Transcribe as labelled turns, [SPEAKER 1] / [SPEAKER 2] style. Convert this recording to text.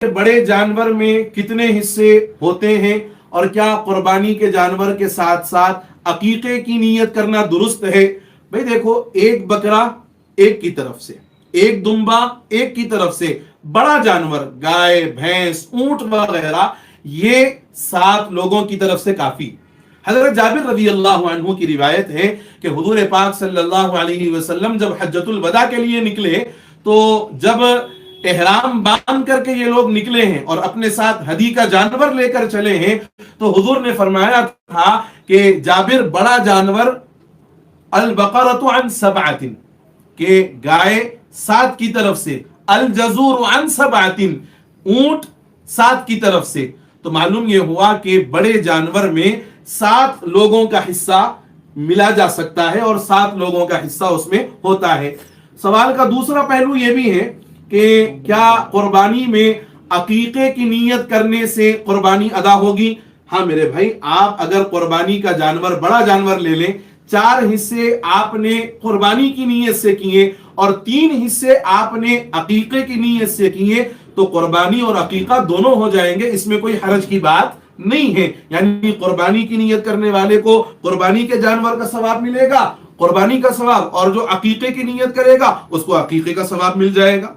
[SPEAKER 1] بڑے جانور میں کتنے حصے ہوتے ہیں اور کیا قربانی کے جانور کے ساتھ ساتھ عقیقے کی نیت کرنا درست ہے؟ بھئی دیکھو، ایک بکرا ایک کی طرف سے، ایک دمبا ایک کی طرف سے، بڑا جانور گائے، بھینس، اونٹ وغیرہ یہ 7 لوگوں کی طرف سے کافی۔ حضرت جابر رضی اللہ عنہ کی روایت ہے کہ حضور پاک صلی اللہ علیہ وسلم جب حجۃ الوداع کے لیے نکلے تو جب احرام باندھ کر کے یہ لوگ نکلے ہیں اور اپنے ساتھ ہدی کا جانور لے کر چلے ہیں تو حضور نے فرمایا تھا کہ جابر، بڑا جانور البقرۃ عن 7، کہ گائے 7 کی طرف سے، الجزور عن 7، اونٹ 7 کی طرف سے۔ تو معلوم یہ ہوا کہ بڑے جانور میں 7 لوگوں کا حصہ ملا جا سکتا ہے اور 7 لوگوں کا حصہ اس میں ہوتا ہے۔ سوال کا دوسرا پہلو یہ بھی ہے کہ کیا قربانی میں عقیقے کی نیت کرنے سے قربانی ادا ہوگی؟ ہاں میرے بھائی، آپ اگر قربانی کا جانور، بڑا جانور لے لیں، 4 حصے آپ نے قربانی کی نیت سے کیے اور 3 حصے آپ نے عقیقے کی نیت سے کیے تو قربانی اور عقیقہ دونوں ہو جائیں گے، اس میں کوئی حرج کی بات نہیں ہے۔ یعنی قربانی کی نیت کرنے والے کو قربانی کے جانور کا ثواب ملے گا، قربانی کا ثواب، اور جو عقیقے کی نیت کرے گا اس کو عقیقے کا ثواب مل جائے گا۔